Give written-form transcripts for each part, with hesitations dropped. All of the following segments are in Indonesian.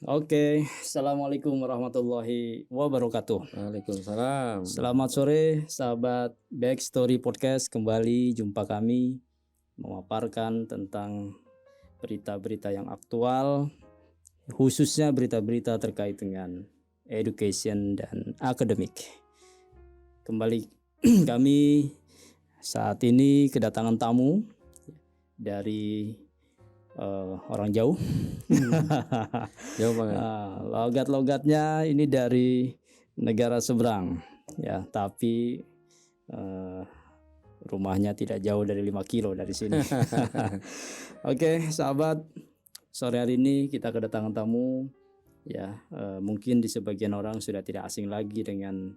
Oke, Assalamualaikum warahmatullahi wabarakatuh. Waalaikumsalam. Selamat sore, sahabat Backstory Podcast. Kembali jumpa kami memaparkan tentang berita-berita yang aktual, khususnya berita-berita terkait dengan education dan akademik. Kembali kami saat ini kedatangan tamu dari orang jauh. Jauh banget. Logat-logatnya ini dari negara seberang ya, tapi rumahnya tidak jauh dari 5 kilo dari sini. Oke, sahabat, sore hari ini kita kedatangan tamu ya, mungkin di sebagian orang sudah tidak asing lagi dengan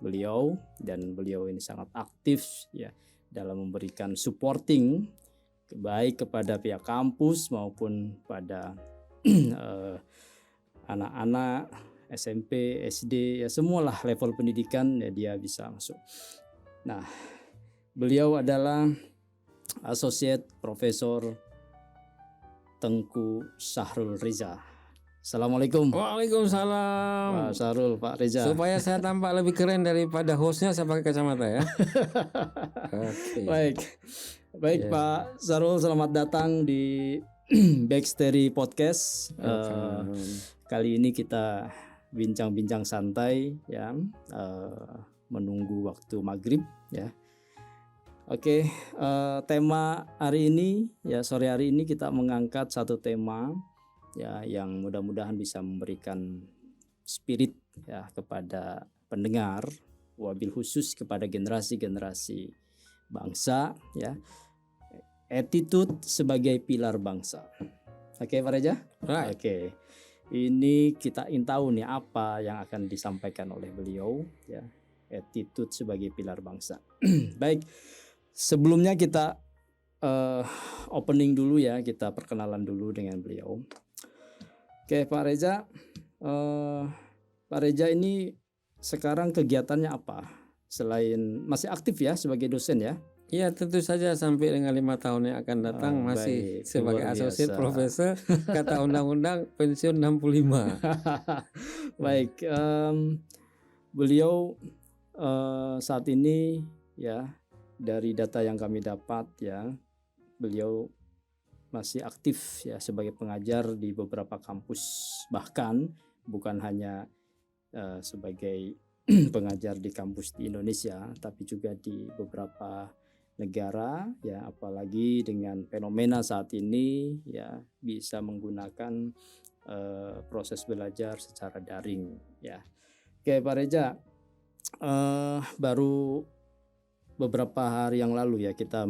beliau, dan beliau ini sangat aktif ya dalam memberikan supporting baik kepada pihak kampus maupun pada anak-anak SMP, SD, ya semualah level pendidikan ya dia bisa masuk. Nah, beliau adalah Associate Profesor Tengku Syahrul Reza. Assalamualaikum. Waalaikumsalam. Pak Syahrul, Pak Reza. Supaya saya tampak lebih keren daripada hostnya, saya pakai kacamata ya. Baik, Yes. Pak Syahrul, selamat datang di Backstory Podcast. Kali ini kita bincang-bincang santai ya, menunggu waktu maghrib ya. Oke, tema hari ini ya, sore hari ini kita mengangkat satu tema ya yang mudah-mudahan bisa memberikan spirit ya kepada pendengar, wabil khusus kepada generasi-generasi bangsa ya. Attitude sebagai pilar bangsa. Oke, Pak Reza? Right. Oke. Ini kita ingin tahu nih apa yang akan disampaikan oleh beliau ya. Attitude sebagai pilar bangsa. Baik. Sebelumnya kita opening dulu ya, kita perkenalan dulu dengan beliau. Oke, Pak Reza. Pak Reza ini sekarang kegiatannya apa? Selain masih aktif ya sebagai dosen ya? Iya, tentu saja sampai dengan 5 tahun yang akan datang masih baik, sebagai luar associate biasa. profesor. Kata undang-undang pensiun 65. Baik, beliau saat ini ya, dari data yang kami dapat ya, beliau masih aktif ya sebagai pengajar di beberapa kampus, bahkan bukan hanya sebagai pengajar di kampus di Indonesia, tapi juga di beberapa negara ya, apalagi dengan fenomena saat ini ya bisa menggunakan proses belajar secara daring ya. Oke, Pak Reza, baru beberapa hari yang lalu ya kita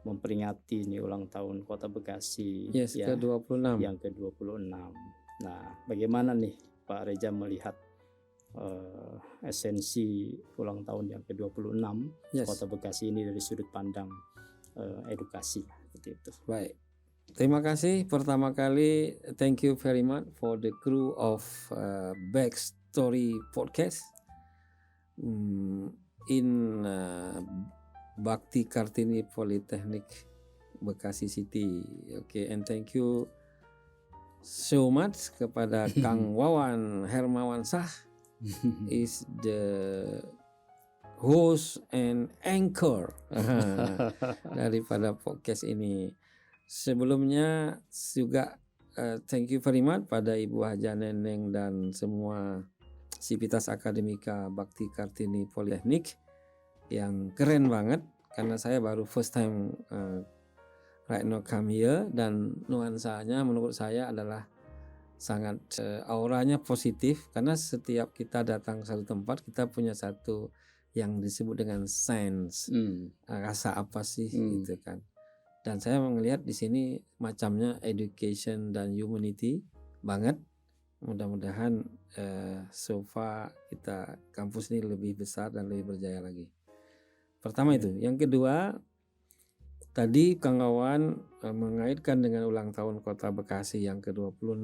memperingati ini ulang tahun Kota Bekasi Yes, ya, ke-26. yang ke-26. Nah, bagaimana nih Pak Reza melihat esensi ulang tahun yang ke-26 Yes. Kota Bekasi ini dari sudut pandang edukasi seperti itu. Baik. Terima kasih pertama kali, thank you very much for the crew of Backstory Podcast in Bakti Kartini Polytechnic Bekasi City. Okay, and thank you so much kepada Kang Wawan Hermawan Shah is the host and anchor daripada podcast ini. Sebelumnya juga thank you very much pada Ibu Haja Neneng dan semua Sivitas Akademika Bakti Kartini Polytechnic yang keren banget, karena saya baru first time right now come here, dan nuansanya menurut saya adalah sangat auranya positif, karena setiap kita datang ke satu tempat kita punya satu yang disebut dengan sense, rasa apa sih gitu kan. Dan saya melihat di sini macamnya education dan humanity banget. Mudah-mudahan so far kita kampus ini lebih besar dan lebih berjaya lagi. Pertama itu. Yang kedua, tadi Kang Wawan mengaitkan dengan ulang tahun Kota Bekasi yang ke-26.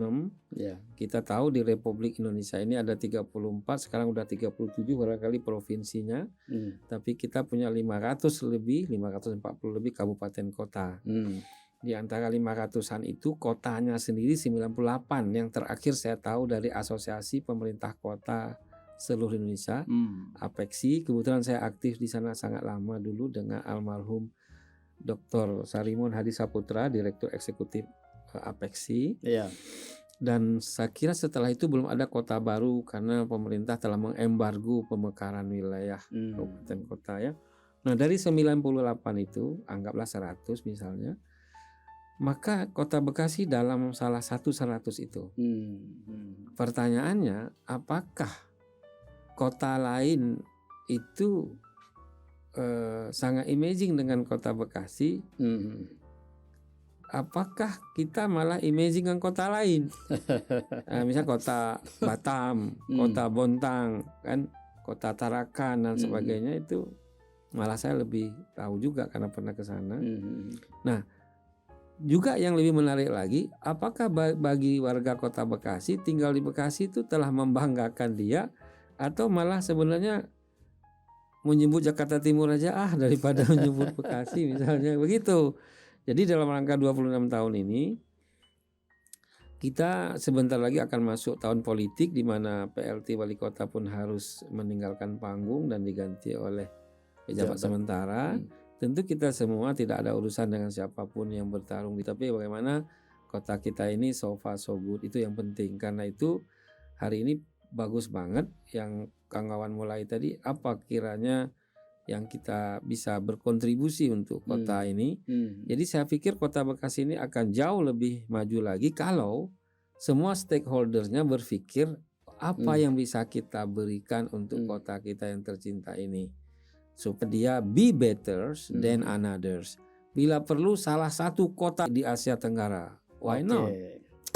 Ya. Kita tahu di Republik Indonesia ini ada 34, sekarang udah 37 barangkali provinsinya. Tapi kita punya 540 lebih kabupaten kota. Di antara 500-an itu kotanya sendiri 98. Yang terakhir saya tahu dari Asosiasi Pemerintah Kota seluruh Indonesia, APEKSI. Kebetulan saya aktif di sana sangat lama dulu dengan almarhum Dr. Sarimun Hadi Saputra, Direktur Eksekutif APEKSI. Iya. Dan saya kira setelah itu belum ada kota baru karena pemerintah telah mengembargo pemekaran wilayah kabupaten kota ya. Nah dari 98 itu, anggaplah 100 misalnya, maka kota Bekasi dalam salah satu 100 itu. Pertanyaannya, apakah kota lain itu sangat imaging dengan kota Bekasi? Apakah kita malah imaging dengan kota lain? Misal kota Batam, kota Bontang, kan, kota Tarakan dan sebagainya, itu malah saya lebih tahu juga karena pernah ke sana. Nah, juga yang lebih menarik lagi, apakah bagi warga kota Bekasi tinggal di Bekasi itu telah membanggakan dia, atau malah sebenarnya menyebut Jakarta Timur aja daripada menyebut Bekasi misalnya begitu. Jadi dalam rangka 26 tahun ini kita sebentar lagi akan masuk tahun politik di mana PLT wali kota pun harus meninggalkan panggung dan diganti oleh pejabat sementara. Tentu kita semua tidak ada urusan dengan siapapun yang bertarung, tapi bagaimana kota kita ini so far so good, itu yang penting. Karena itu hari ini bagus banget yang Kang Wawan mulai tadi, apa kiranya yang kita bisa berkontribusi untuk kota ini. Jadi saya pikir kota Bekasi ini akan jauh lebih maju lagi kalau semua stakeholdersnya berpikir apa yang bisa kita berikan untuk kota kita yang tercinta ini, supaya dia be better than others. Bila perlu salah satu kota di Asia Tenggara, why not?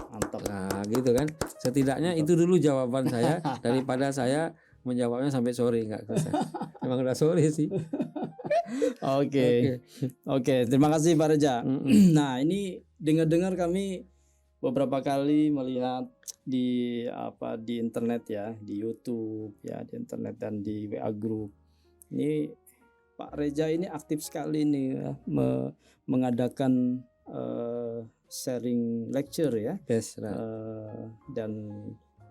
Mantap. Nah gitu kan. Setidaknya itu dulu jawaban saya daripada saya menjawabnya sampai sore nggak selesai. Emang udah sore sih. Oke, terima kasih Pak Reja. Nah ini dengar-dengar kami beberapa kali melihat di internet ya, di YouTube ya, di internet dan di WA group. Ini Pak Reja ini aktif sekali nih ya, mengadakan sharing lecture ya. Yes, right. Dan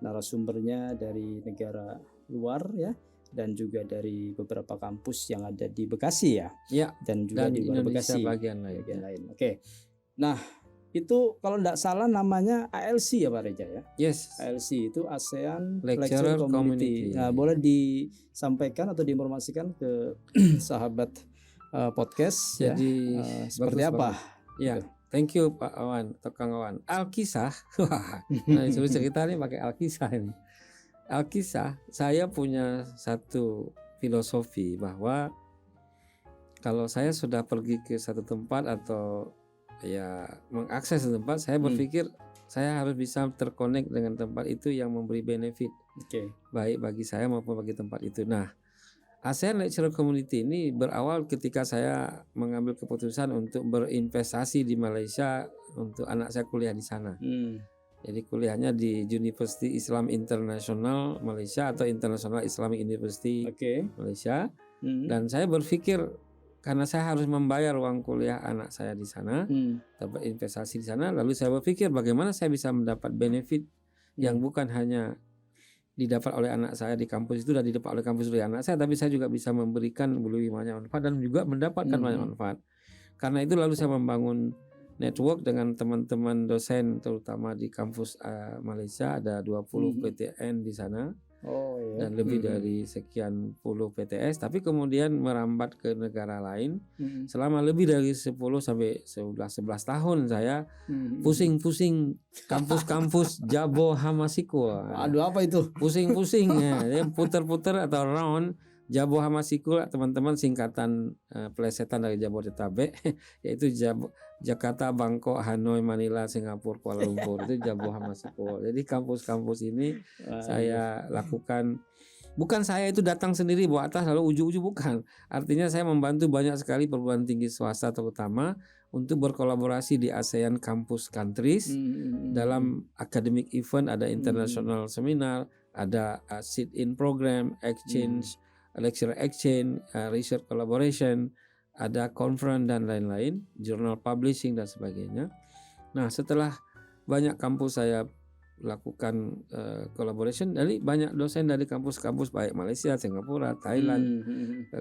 narasumbernya dari negara luar ya, dan juga dari beberapa kampus yang ada di Bekasi ya. Ya. Dan juga di luar Bekasi bagian lain. Oke. Nah, itu kalau tidak salah namanya ALC ya Pak Reja ya. Yes. ALC itu ASEAN Lecturer Community. Nah, boleh disampaikan atau diinformasikan ke sahabat podcast. Jadi seperti apa? Ya. Thank you Pak Wawan atau Kang Wawan. Alkisah, nah disuruh cerita nih pakai Alkisah ini. Alkisah, saya punya satu filosofi bahwa kalau saya sudah pergi ke satu tempat atau ya mengakses satu tempat, saya berpikir saya harus bisa terkonek dengan tempat itu yang memberi benefit, baik bagi saya maupun bagi tempat itu. Nah, ASEAN Lecturer Community ini berawal ketika saya mengambil keputusan untuk berinvestasi di Malaysia untuk anak saya kuliah di sana. Jadi kuliahnya di University Islam International Malaysia atau International Islamic University Malaysia. Dan saya berpikir karena saya harus membayar uang kuliah anak saya di sana, dapat investasi di sana, lalu saya berpikir bagaimana saya bisa mendapat benefit yang bukan hanya didapat oleh anak saya di kampus itu dan didapat oleh kampus dari anak saya, tapi saya juga bisa memberikan lebih banyak manfaat dan juga mendapatkan banyak manfaat. Karena itu lalu saya membangun network dengan teman-teman dosen terutama di kampus Malaysia, ada 20 PTN di sana. Dan lebih dari sekian puluh PTS, tapi kemudian merambat ke negara lain. Selama lebih dari 10 sampai 11 tahun saya pusing-pusing kampus-kampus Jabo Hamasiko. Aduh, apa itu? Pusing-pusing ya, puter-puter atau round. Jabo Hamasiko teman-teman singkatan pelesetan dari Jabodetabek, yaitu Jakarta, Bangkok, Hanoi, Manila, Singapura, Kuala Lumpur, itu Jabo Hamasiko. Jadi kampus-kampus ini saya lakukan, bukan saya itu datang sendiri bawa atas lalu uju-uju, bukan. Artinya saya membantu banyak sekali perguruan tinggi swasta terutama untuk berkolaborasi di ASEAN Campus Countries dalam academic event, ada international seminar, ada sit-in program, exchange, lecture exchange, research collaboration, ada conference dan lain-lain, journal publishing dan sebagainya. Nah, setelah banyak kampus saya lakukan collaboration, dari banyak dosen dari kampus-kampus baik Malaysia, Singapura, Thailand,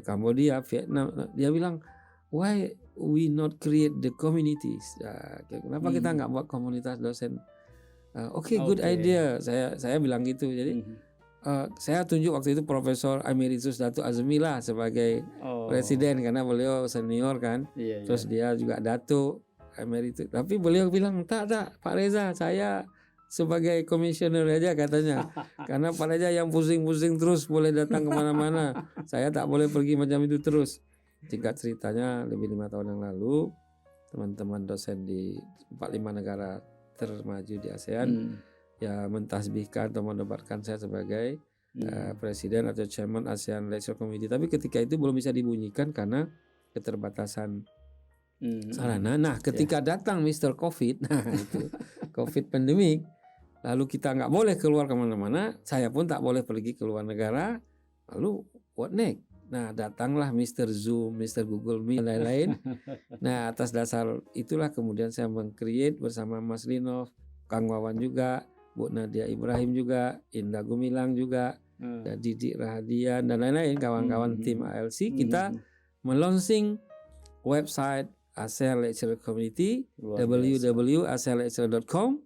Cambodia, Vietnam, dia bilang, why we not create the communities? Kenapa kita nggak buat komunitas dosen? Good idea. Saya bilang gitu. Jadi saya tunjuk waktu itu Profesor Emeritus Datuk Azmi lah sebagai presiden, karena beliau senior kan. Terus dia juga Datuk Emeritus. Tapi beliau bilang, tak Pak Reza, saya sebagai komisioner aja katanya. Karena Pak Reza yang pusing-pusing terus boleh datang kemana-mana. Saya tak boleh pergi macam itu terus. Singkat ceritanya, lebih 5 tahun yang lalu, teman-teman dosen di 45 negara termaju di ASEAN ya mentasbihkan atau menobatkan saya sebagai presiden atau chairman ASEAN Lecture Committee. Tapi ketika itu belum bisa dibunyikan karena keterbatasan sarana. Nah, ketika datang Mr. COVID, nah itu COVID pandemik, lalu kita nggak boleh keluar kemana-mana, saya pun tak boleh pergi ke luar negara. Lalu what next? Nah, datanglah Mr. Zoom, Mr. Google Meet, dan lain-lain. Nah, atas dasar itulah kemudian saya meng-create bersama Mas Linov, Kang Wawan juga, Bu Nadia Ibrahim juga, Indah Gumilang juga, dan Didik Rahadian, dan lain-lain, kawan-kawan tim ALC. Kita melaunching website ASEAN Lecture Community, www.aseanlecture.com,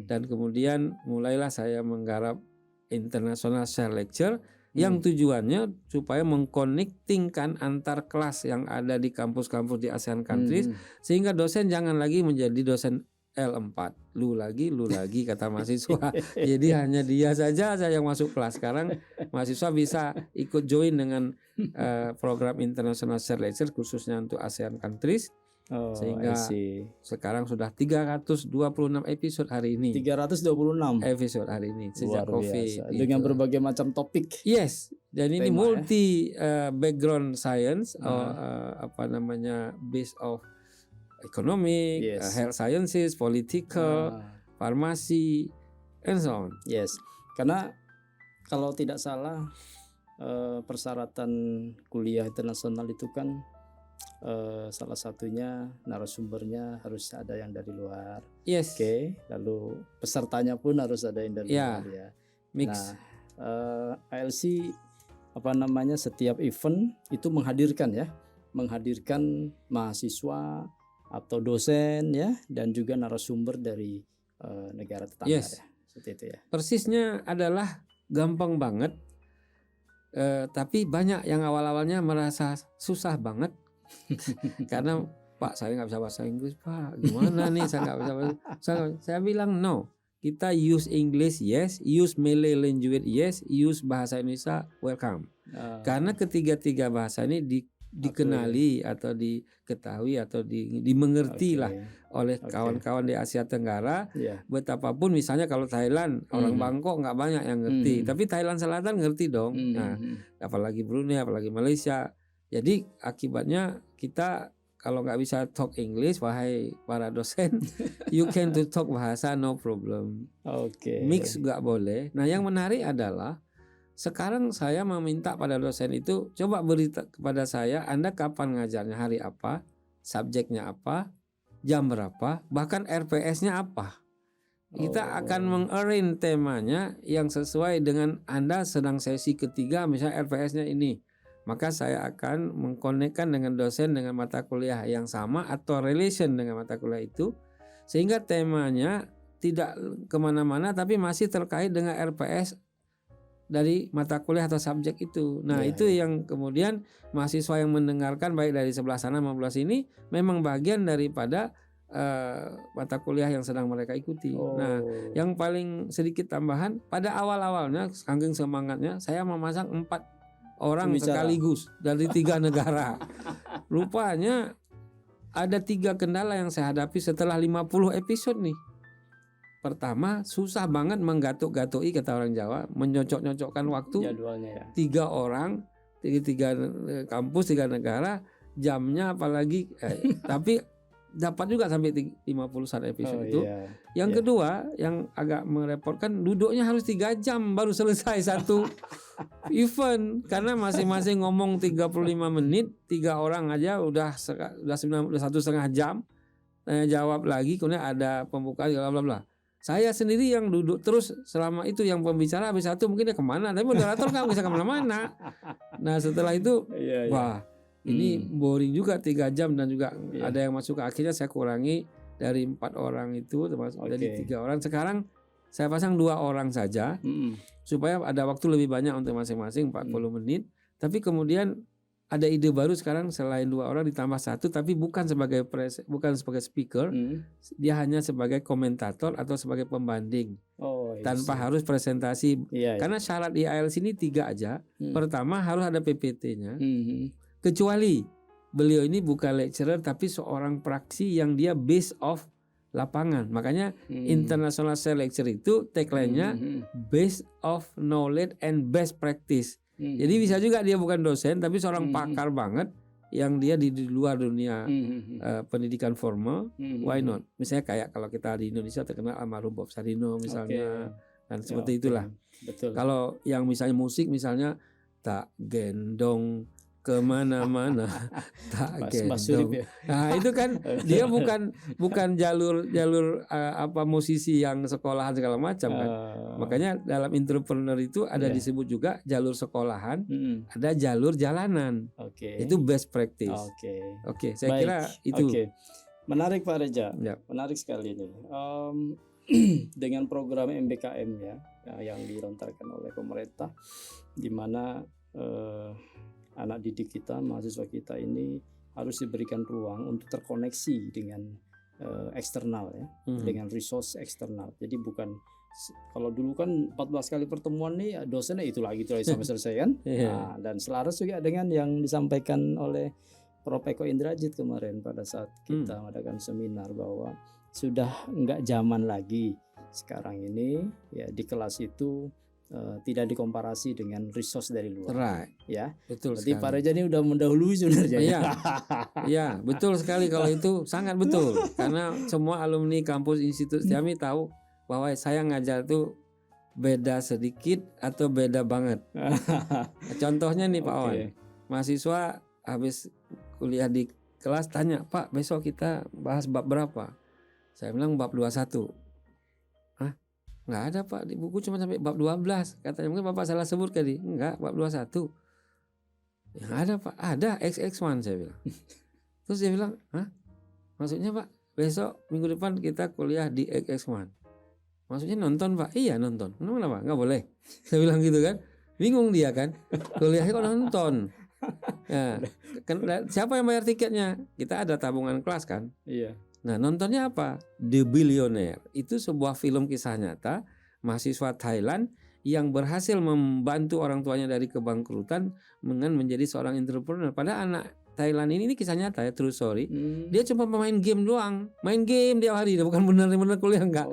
dan kemudian mulailah saya menggarap International Share Lecture yang tujuannya supaya mengconnectingkan antar kelas yang ada di kampus-kampus di ASEAN countries, sehingga dosen jangan lagi menjadi dosen L4, lu lagi kata mahasiswa. Jadi hanya dia saja yang masuk kelas. Sekarang mahasiswa bisa ikut join dengan program International Share Lecture khususnya untuk ASEAN countries. Sehingga sekarang sudah 326 episode hari ini. 326 episode hari ini sejak COVID. Dengan berbagai macam topik. Yes, dan ini multi background science, based of economic, health sciences, political, farmasi, and so on. Yes, karena kalau tidak salah persyaratan kuliah internasional itu kan salah satunya narasumbernya harus ada yang dari luar. Yes. Oke, lalu pesertanya pun harus ada yang dari luar ya. Mix. Nah, ALC setiap event itu menghadirkan mahasiswa atau dosen ya, dan juga narasumber dari negara tetangga ya. Seperti itu ya. Persisnya adalah gampang banget, tapi banyak yang awal-awalnya merasa susah banget. Karena Pak, saya nggak bisa bahasa Inggris Pak, gimana nih, saya nggak bisa bahasa. Saya bilang no, kita use English yes, use Malay language yes, use bahasa Indonesia welcome. Karena ketiga-tiga bahasa ini dikenali atau diketahui atau dimengerti lah oleh kawan-kawan di Asia Tenggara. Betapapun misalnya kalau Thailand, orang Bangkok nggak banyak yang ngerti, tapi Thailand Selatan ngerti dong. Nah, apalagi Brunei, apalagi Malaysia. Jadi akibatnya kita kalau nggak bisa talk English, wahai para dosen, you can to talk bahasa no problem. Mix nggak boleh. Nah, yang menarik adalah sekarang saya meminta pada dosen itu coba berita kepada saya, Anda kapan ngajarnya, hari apa, subjeknya apa, jam berapa, bahkan RPS-nya apa. Kita akan meng-arrange temanya yang sesuai dengan Anda sedang sesi ketiga, misalnya RPS-nya ini. Maka saya akan mengkonekkan dengan dosen dengan mata kuliah yang sama atau relation dengan mata kuliah itu, sehingga temanya tidak kemana-mana tapi masih terkait dengan RPS dari mata kuliah atau subjek itu. Nah itu yang kemudian mahasiswa yang mendengarkan baik dari sebelah sana maupun sebelah sini memang bagian daripada mata kuliah yang sedang mereka ikuti. Nah yang paling sedikit tambahan, pada awal-awalnya saking semangatnya saya memasang 4 orang sekaligus dari 3 negara. Rupanya ada 3 kendala yang saya hadapi setelah 50 episode nih. Pertama, susah banget menggatuk-gatui, kata orang Jawa, menyocok-nyocokkan waktu. Jadwalnya ya. 3 orang, 3 kampus, 3 negara, jamnya apalagi. Tapi dapat juga sampai 51 episode itu. Iya. Yang Iya. kedua yang agak merepotkan, duduknya harus 3 jam baru selesai satu event, karena masing-masing ngomong 35 menit, 3 orang aja udah 1,5 jam tanya jawab lagi, kemudian ada pembukaan bla bla bla. Saya sendiri yang duduk terus selama itu, yang pembicara habis satu mungkin dia kemana, tapi moderator nggak bisa kemana-mana. Nah setelah itu Iya, iya. wah ini boring juga 3 jam, dan juga Iya. ada yang masuk, akhirnya saya kurangi dari 4 orang itu termasuk jadi 3 orang. Sekarang saya pasang 2 orang saja supaya ada waktu lebih banyak untuk masing-masing 40 menit. Tapi kemudian ada ide baru sekarang, selain 2 orang ditambah 1, tapi bukan sebagai speaker, dia hanya sebagai komentator atau sebagai pembanding, tanpa harus presentasi. Iya, Karena syarat IELTS ini 3 aja. Pertama harus ada PPT-nya. iya. Kecuali beliau ini bukan lecturer tapi seorang praksi yang dia base of lapangan. Makanya International Sales Lecture itu tagline-nya base of knowledge and best practice. Jadi bisa juga dia bukan dosen tapi seorang pakar banget yang dia di luar dunia pendidikan formal. Why not? Misalnya kayak kalau kita di Indonesia terkenal almarhum Bob Sadino misalnya, dan seperti itulah. Betul. Kalau yang misalnya musik misalnya tak gendong kemana-mana, tak gendong. Ya. Nah itu kan dia bukan jalur apa musisi yang sekolahan segala macam kan. Makanya dalam entrepreneur itu ada disebut juga jalur sekolahan, ada jalur jalanan. Itu best practice. Oke, saya kira itu. Menarik Pak Reja, Ya. menarik sekali ini. Dengan program MBKM ya yang dilontarkan oleh pemerintah, di mana anak didik kita, mahasiswa kita ini harus diberikan ruang untuk terkoneksi dengan eksternal ya, dengan resource eksternal. Jadi bukan kalau dulu kan 14 kali pertemuan nih dosennya itu lagi sampai selesai kan. Nah, dan selaras juga dengan yang disampaikan oleh Prof. Eko Indrajit kemarin pada saat kita mengadakan seminar, bahwa sudah enggak zaman lagi sekarang ini ya di kelas itu tidak dikomparasi dengan resource dari luar. Right. Ya. Betul. Berarti sekali. Pak Reja ini udah mendahului sebenarnya. Iya. Iya, betul sekali kalau itu, sangat betul. Karena semua alumni kampus Institut Setiami tahu bahwa saya ngajar itu beda sedikit atau beda banget. Contohnya nih Pak Wan. Mahasiswa habis kuliah di kelas tanya, "Pak, besok kita bahas bab berapa?" Saya bilang bab 21. Nggak ada Pak, di buku cuma sampai bab 12. Katanya mungkin Bapak salah sebut kali. Enggak, bab 21. Ya ada Pak, ada XX1 saya bilang. Terus dia bilang, "Hah? Maksudnya Pak, besok minggu depan kita kuliah di XX1. Maksudnya nonton Pak?" "Iya nonton." "Kenapa? Nggak boleh." Saya bilang gitu kan. Bingung dia kan. Kuliahnya kok nonton. Ya, siapa yang bayar tiketnya? Kita ada tabungan kelas kan. Iya. Nah nontonnya apa? The Billionaire. Itu sebuah film kisah nyata mahasiswa Thailand yang berhasil membantu orang tuanya dari kebangkrutan dengan menjadi seorang entrepreneur. Padahal anak Thailand ini kisah nyata ya, true story. Dia cuma pemain game doang, main game tiap hari, dia bukan benar-benar kuliah enggak.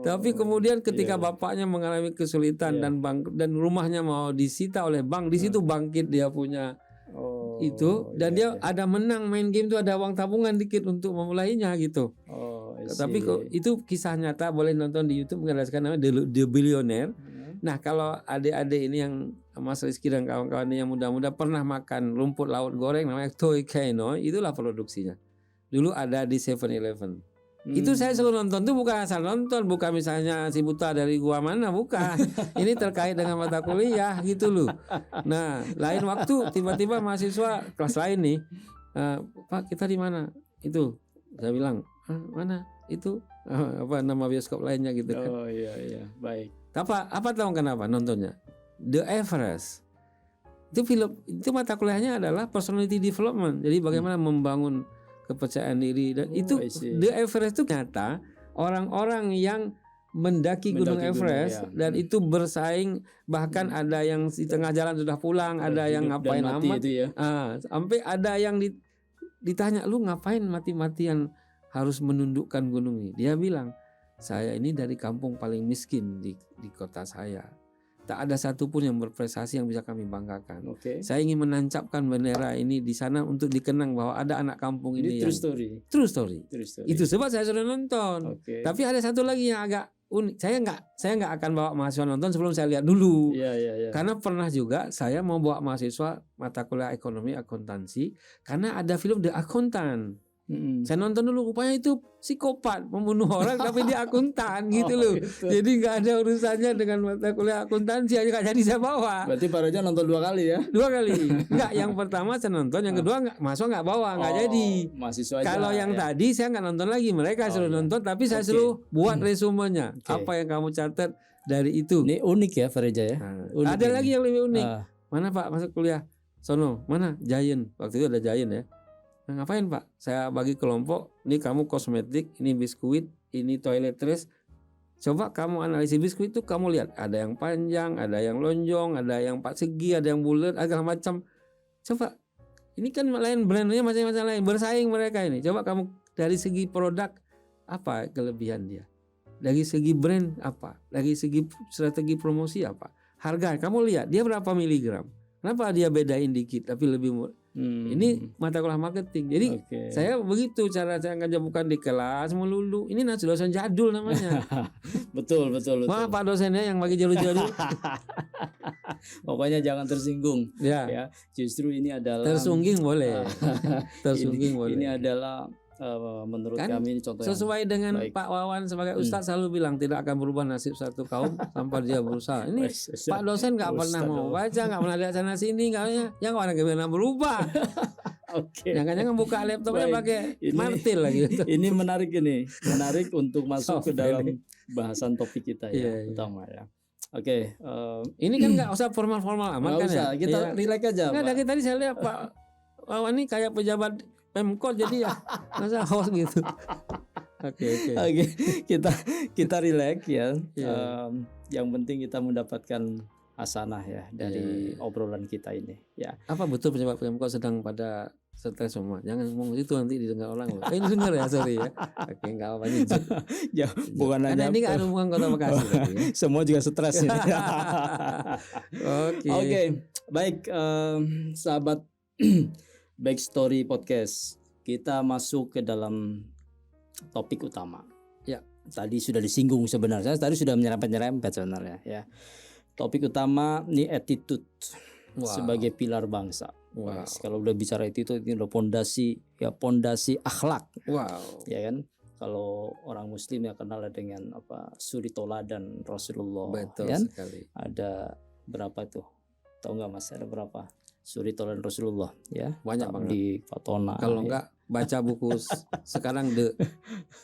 Tapi kemudian ketika bapaknya mengalami kesulitan dan rumahnya mau disita oleh bank, di situ bangkit dia punya itu, dan dia ada menang main game itu, ada uang tabungan dikit untuk memulainya gitu. Tapi itu kisah nyata, boleh nonton di YouTube, menjelaskan namanya The Billionaire. Nah kalau adik-adik ini yang Mas Rizky dan kawan-kawan yang muda-muda pernah makan rumput laut goreng namanya Toi Kaino, itulah produksinya. Dulu ada di 7-Eleven. Itu saya suruh nonton tuh bukan asal nonton, bukan misalnya si buta dari gua mana, bukan. Ini terkait dengan mata kuliah gitu loh. Nah, lain waktu tiba-tiba mahasiswa kelas lain nih, "Pak, kita di mana?" Itu saya bilang, "Mana? Itu apa nama bioskop lainnya gitu kan." Oh iya, baik. Apa tahu kenapa nontonnya? The Everest. Itu film, itu mata kuliahnya adalah personality development. Jadi bagaimana membangun kepercayaan diri, dan itu The Everest itu nyata orang-orang yang mendaki Gunung Everest dan itu bersaing, bahkan ada yang di tengah jalan sudah pulang, ada yang ngapain amat sampai ada yang ditanya, "Lu ngapain mati-matian harus menundukkan gunung ini?" Dia bilang, "Saya ini dari kampung paling miskin di kota saya, tak ada satupun yang berprestasi yang bisa kami banggakan. Oke. Saya ingin menancapkan bendera ini di sana untuk dikenang bahwa ada anak kampung Ini ini true yang story. true story. True story. Itu sebab saya sudah nonton. Oke. Tapi ada satu lagi yang agak unik. Saya nggak akan bawa mahasiswa nonton sebelum saya lihat dulu. Iya. Karena pernah juga saya mau bawa mahasiswa mata kuliah ekonomi akuntansi karena ada film The Accountant. Saya nonton dulu, rupanya itu psikopat membunuh orang tapi dia akuntan gitu loh. Gitu. Jadi nggak ada urusannya dengan mata kuliah akuntansi, aja nggak jadi saya bawa. Berarti Pak Reja nonton 2 kali ya? 2 kali. Enggak, yang pertama saya nonton, yang kedua nggak bawa, nggak jadi. Mahasiswa aja. Kalau yang tadi saya nggak nonton lagi, mereka suruh iya. nonton, tapi saya Oke. suruh buat resumenya. Oke. Apa yang kamu catat dari itu? Ini unik ya Pak Reja ya? Nah, Unik ada ini. lagi yang lebih unik. Ah, Mana Pak masuk kuliah? Sono, mana? Giant. Waktu itu ada Giant ya. Nah, ngapain Pak? Saya bagi kelompok, ini kamu kosmetik, ini biskuit, ini toiletries. Coba kamu analisis biskuit itu, kamu lihat ada yang panjang, ada yang lonjong, ada yang 4 segi, ada yang bulat, agak macam. Coba, ini kan lain brandnya macam-macam lain, bersaing mereka ini. Coba kamu dari segi produk apa kelebihan dia? Dari segi brand apa? Dari segi strategi promosi apa? Harga, kamu lihat dia berapa miligram? Kenapa dia bedain dikit tapi lebih murah? Ini mata kuliah marketing. Jadi oke. saya begitu cara saya ngajar, bukan di kelas melulu. Ini nasi dosen jadul namanya. betul. Maaf Pak dosennya yang bagi jadul-jadul. Pokoknya jangan tersinggung. Ya, Ya, justru ini adalah tersungging boleh. Tersungging boleh. Ini adalah menurut Kan kami ini contoh yang sesuai dengan baik. Pak Wawan sebagai ustadz selalu bilang tidak akan berubah nasib satu kaum sampai dia berusaha. Ini Pak dosen nggak pernah mau baca, nggak pernah lihat sana sini, nggak yang orang gimana berubah. Oke. Jangan-jangan buka laptopnya Baik. pakai Ini- martil lagi. Ini menarik untuk masuk ke Soft dalam ini. bahasan topik kita Iya, ya iya. utama ya. Oke, Ini kan nggak usah formal-formal amat nggak kan usah, ya. kita Iya. relax aja. Nggak, Pak. dari tadi saya lihat Pak Wawan ini kayak pejabat Pemkot jadi ya masa host gitu. Oke. Oke, kita relax ya. Iya. Yang penting kita mendapatkan hasanah ya dari obrolan kita ini ya. Apa betul pejabat Pemkot sedang pada stres semua? Jangan ngomong itu nanti didengar orang loh. Ini dengar ya, sorry ya. Oke, nggak apa-apa nih. Ya, bukan Karena hanya ini nggak ada hubungan Kota Bekasi tapi ya. semua juga stres ini. Oke. Oke, baik sahabat Backstory Podcast, kita masuk ke dalam topik utama. Ya. Tadi sudah disinggung sebenarnya. Tadi sudah menyerempet sebenarnya ya. Topik utama ini attitude Wow. sebagai pilar bangsa. Wow. Yes, kalau udah bicara attitude ini udah pondasi akhlak, Wow. ya kan? Kalau orang Muslim ya kenal dengan suri toladan Rasulullah, Betul kan? sekali. Ada berapa tuh? Tahu nggak Mas? Ada berapa suri toladan Rasulullah? Ya, Banyak tahu banget. di Fatona. Kalau enggak baca buku sekarang The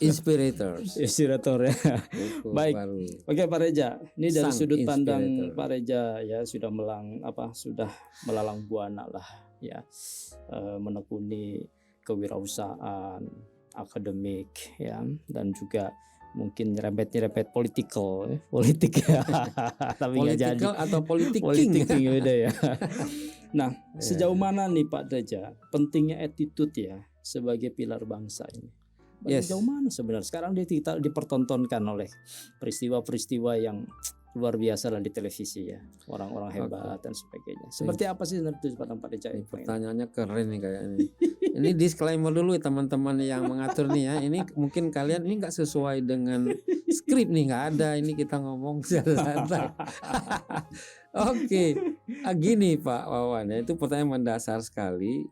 Inspirators. Inspirator ya. Buku Baik. baru. Oke Pak Reza, ini dari Sang sudut pandang inspirator. Pak Reza ya sudah melalang buana lah ya, menekuni kewirausahaan, akademik ya, dan juga mungkin nyerempet politik ya. Tapi nggak jadi. Political atau politik Politik king? beda ya. Nah, sejauh mana nih Pak Reza pentingnya attitude ya sebagai pilar bangsa ini? Yes. Sejauh mana sebenarnya? Sekarang dia dipertontonkan oleh peristiwa-peristiwa yang luar biasa lah di televisi ya, orang-orang hebat dan sebagainya. Seperti apa sih menurut Pak Reza? Ini pertanyaannya keren nih kayaknya. Ini disclaimer dulu ya teman-teman yang mengatur nih ya. Ini mungkin kalian ini nggak sesuai dengan skrip nih, nggak ada. Ini kita ngomong secara santai. Oke, gini Pak Wawan ya, itu pertanyaan mendasar sekali.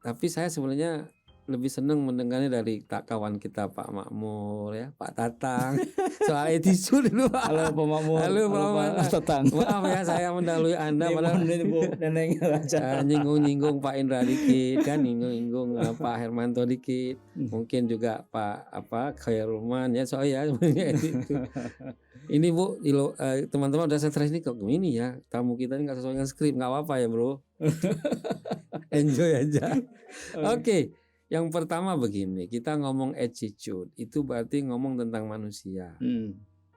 Tapi saya sebenarnya lebih senang mendengarnya dari kawan kita Pak Makmur ya, Pak Tatang. Soal attitude dulu Pak. Halo Pak Makmur. Halo Pak Makmur. Tatang. Maaf ya saya mendahului Anda padahal Ini Bu Neneng aja. nyinggung-nyinggung Pak Indra dikit kan, nyinggung Pak Hermanto dikit, mungkin juga Pak Khairulman ya, soalnya sebenarnya itu. Ini Bu, teman-teman udah stres nih kok gini ya, tamu kita ini nggak sesuai dengan skrip, nggak apa-apa ya bro. Enjoy aja. Oke. Yang pertama begini, kita ngomong attitude itu berarti ngomong tentang manusia.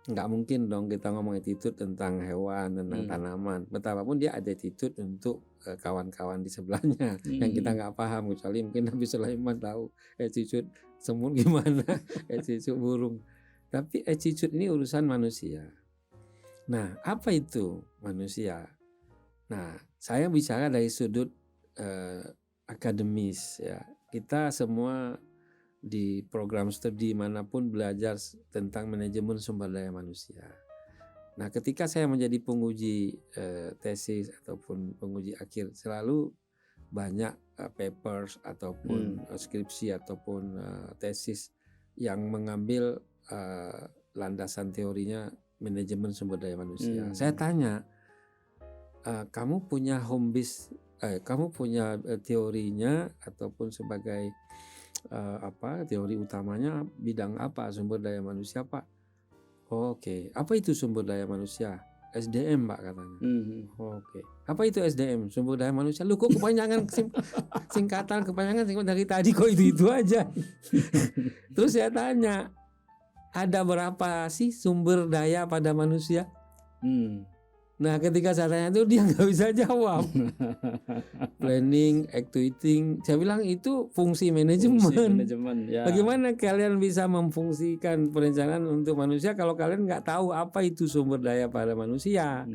Nggak mungkin dong kita ngomong attitude tentang hewan, tentang tanaman. Betapapun dia ada attitude untuk kawan-kawan di sebelahnya yang kita nggak paham, kecuali mungkin Nabi Sulaiman tahu attitude semut gimana, attitude burung. Tapi attitude ini urusan manusia. Nah, apa itu manusia? Nah, saya bicara dari sudut akademis ya. Kita semua di program studi manapun belajar tentang manajemen sumber daya manusia. Nah, ketika saya menjadi penguji tesis ataupun penguji akhir, selalu banyak papers ataupun skripsi ataupun tesis yang mengambil landasan teorinya manajemen sumber daya manusia. Saya tanya, kamu punya home base, kamu punya teorinya ataupun sebagai teori utamanya bidang apa, sumber daya manusia Pak? Oke. Apa itu sumber daya manusia? SDM Pak katanya. Oke. Apa itu SDM? Sumber daya manusia. Lu kok kepanjangan singkatan dari tadi kok itu aja. Terus saya tanya, ada berapa sih sumber daya pada manusia? Nah, ketika saya tanya itu dia nggak bisa jawab. Planning, actuating, saya bilang itu fungsi manajemen. Ya. Bagaimana kalian bisa memfungsikan perencanaan untuk manusia kalau kalian nggak tahu apa itu sumber daya pada manusia?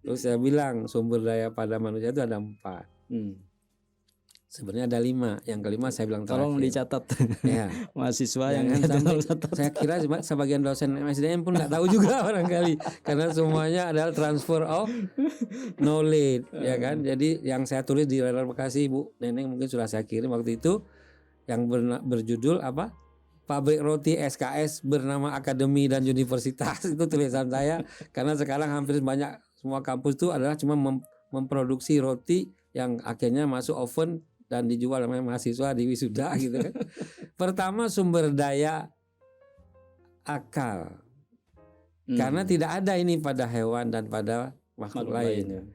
Terus saya bilang sumber daya pada manusia itu ada 4. Sebenarnya ada 5. Yang kelima saya bilang tolong terakhir. dicatat. Ya. Mahasiswa yang sampai, saya kira sebagian dosen MSDM pun nggak tahu juga barangkali, karena semuanya adalah transfer of knowledge, ya kan. Jadi yang saya tulis di Radar Bekasi, Bu Neneng mungkin sudah saya kirim waktu itu, yang berjudul apa? Pabrik Roti SKS bernama Akademi dan Universitas. Itu tulisan saya, karena sekarang hampir banyak semua kampus itu adalah cuma memproduksi roti yang akhirnya masuk oven dan dijual sama mahasiswa di wisuda gitu kan. Pertama, sumber daya akal. Karena tidak ada ini pada hewan dan pada makhluk lain.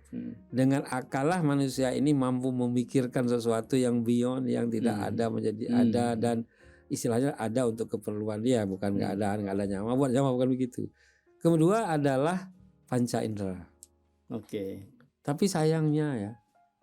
Dengan akal lah manusia ini mampu memikirkan sesuatu yang beyond, yang tidak ada menjadi ada, dan istilahnya ada untuk keperluan dia, bukan nggak ada nyawa buat nyawa, bukan begitu. Kedua adalah panca indera. Tapi sayangnya ya,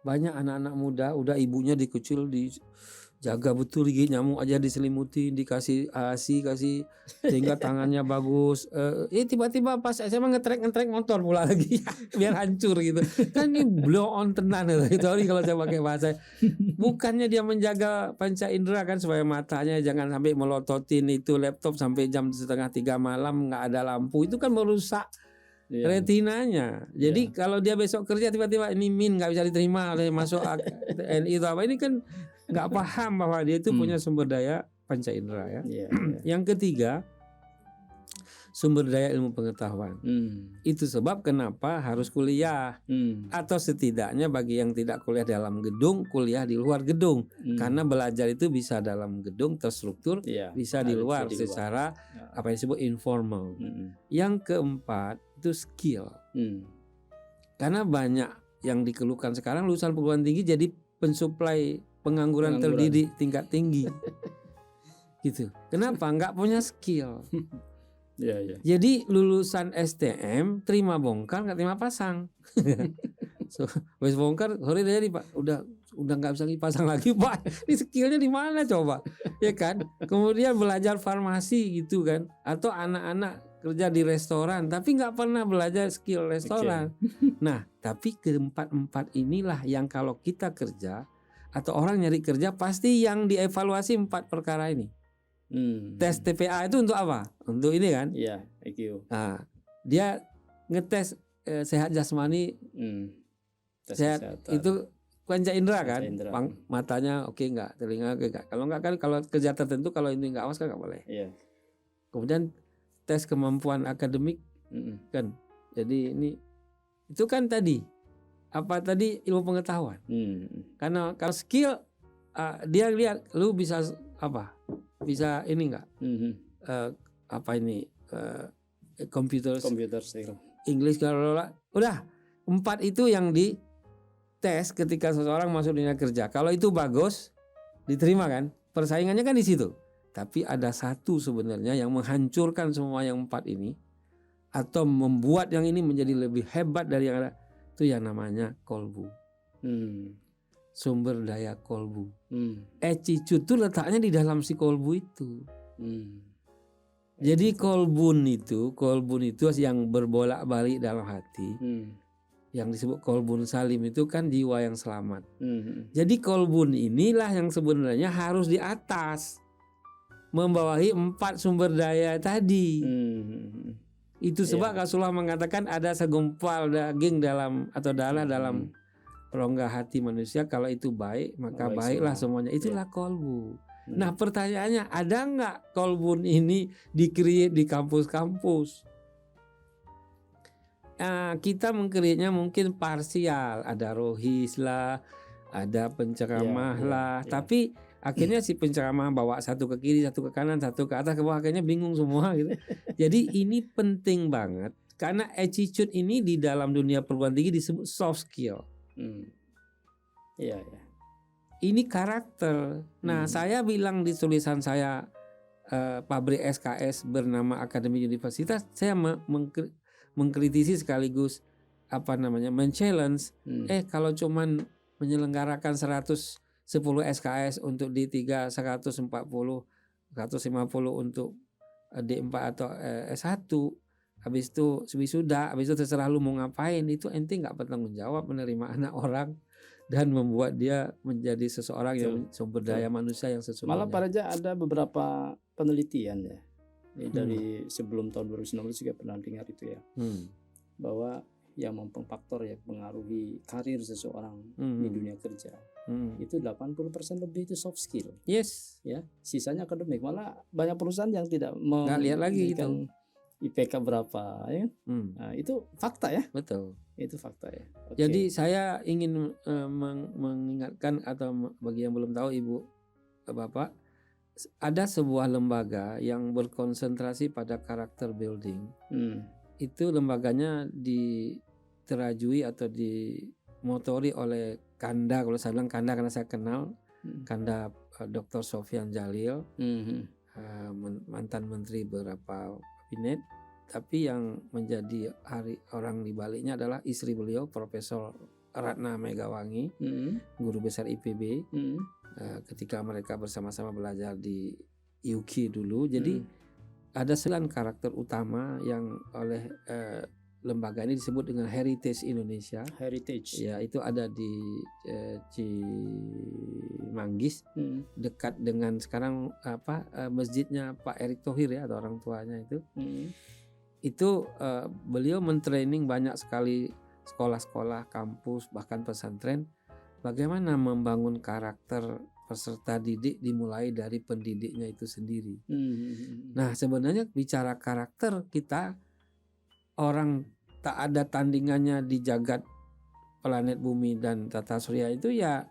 banyak anak-anak muda udah ibunya dikecil dijaga betul, gigi nyamuk aja diselimuti, dikasih ASI, kasih sehingga tangannya bagus. Tiba-tiba pas SMA ngetrek motor pula lagi biar hancur gitu. Kan ini blow on tenan itu kalau saya pakai bahasa. Bukannya dia menjaga panca indera kan, supaya matanya jangan sampai melototin itu laptop sampai jam 2:30 malam nggak ada lampu, itu kan merusak retinanya. Jadi kalau dia besok kerja tiba-tiba ini nggak bisa diterima oleh masuk TNI itu apa, ini kan nggak paham bahwa dia itu punya sumber daya panca indera ya. Yang ketiga, sumber daya ilmu pengetahuan. Itu sebab kenapa harus kuliah, atau setidaknya bagi yang tidak kuliah dalam gedung, kuliah di luar gedung. Karena belajar itu bisa dalam gedung terstruktur, bisa di luar secara apa yang disebut informal. Yang keempat itu skill. Karena banyak yang dikeluhkan sekarang lulusan perguruan tinggi jadi pensuplai pengangguran terdidik tingkat tinggi. Gitu. Kenapa? Nggak punya skill. Jadi lulusan STM terima bongkar nggak terima pasang. Wes bongkar sore jadi Pak, udah nggak bisa dipasang lagi Pak. Ini skillnya di mana coba, ya kan? Kemudian belajar farmasi gitu kan, atau anak-anak kerja di restoran tapi nggak pernah belajar skill restoran. Nah, tapi keempat inilah yang kalau kita kerja atau orang nyari kerja pasti yang dievaluasi 4 perkara ini. Tes TPA itu untuk apa? Untuk ini kan? IQ. Nah, dia ngetes sehat jasmani, sehat itu panca indera kan? Matanya oke nggak, telinga oke nggak. Kalau nggak kan, kalau kerja tertentu kalau ini nggak awas kan nggak boleh. Kemudian tes kemampuan akademik kan. Jadi ini itu kan tadi apa tadi ilmu pengetahuan. Karena kalau skill dia lihat lu bisa apa, bisa ini enggak computer skill, English, kalau udah 4 itu yang di tes ketika seseorang masuk dunia kerja. Kalau itu bagus diterima kan, persaingannya kan di situ. Tapi ada satu sebenarnya yang menghancurkan semua yang 4 ini, atau membuat yang ini menjadi lebih hebat dari yang ada, itu yang namanya kolbu. Sumber daya kolbu. Attitude itu letaknya di dalam si kolbu itu. Jadi kolbun itu yang berbolak-balik dalam hati. Yang disebut kolbun salim itu kan jiwa yang selamat. Jadi kolbun inilah yang sebenarnya harus di atas, membawahi 4 sumber daya tadi. Itu sebab Rasulullah mengatakan ada segumpal daging dalam atau darah dalam rongga hati manusia, kalau itu baik maka baiklah semuanya. Itulah kolbu. Nah pertanyaannya, ada nggak kolbun ini di-create di kampus-kampus? Kita meng-create-nya mungkin parsial, ada rohis lah, ada penceramah lah, tapi akhirnya si penceramah bawa satu ke kiri, satu ke kanan, satu ke atas, ke bawah, akhirnya bingung semua gitu. Jadi ini penting banget karena attitude ini di dalam dunia perguruan tinggi disebut soft skill. Ini karakter. Nah, saya bilang di tulisan saya pabrik SKS bernama Akademi Universitas, saya mengkritisi sekaligus men-challenge. Kalau cuman menyelenggarakan 110 SKS untuk D3, 140, 150 untuk D4 atau S1, habis itu wisuda, habis itu terserah lu mau ngapain, itu ente nggak bertanggung jawab menerima anak orang dan membuat dia menjadi seseorang yang sumber daya manusia yang sesungguhnya. Malah Pak Reja ada beberapa penelitian ya, dari sebelum tahun 2019 juga pernah dengar itu ya, bahwa yang mempengaruhi ya pengaruhi karir seseorang di dunia kerja itu 80% lebih itu soft skill. Yes. Ya, sisanya akademik. Malah banyak perusahaan yang tidak nggak lihat lagi itu IPK berapa, ya. Nah, itu fakta ya. Betul. Itu fakta ya. Jadi saya ingin mengingatkan, atau bagi yang belum tahu Ibu Bapak, ada sebuah lembaga yang berkonsentrasi pada karakter building. Itu lembaganya diterajui atau dimotori oleh Kanda, kalau saya bilang Kanda karena saya kenal Kanda, Dr. Sofyan Jalil, mantan menteri beberapa kabinet, tapi yang menjadi orang di baliknya adalah istri beliau, Profesor Ratna Megawangi, guru besar IPB, ketika mereka bersama-sama belajar di UK dulu. Jadi ada 9 karakter utama yang oleh lembaga ini disebut dengan Heritage Indonesia. Heritage. Ya, itu ada di Cimanggis, dekat dengan sekarang masjidnya Pak Erick Thohir ya, atau orang tuanya itu. Itu beliau mentraining banyak sekali sekolah-sekolah, kampus, bahkan pesantren, bagaimana membangun karakter peserta didik dimulai dari pendidiknya itu sendiri. Nah, sebenarnya bicara karakter, kita orang tak ada tandingannya di jagat planet bumi dan tata surya itu ya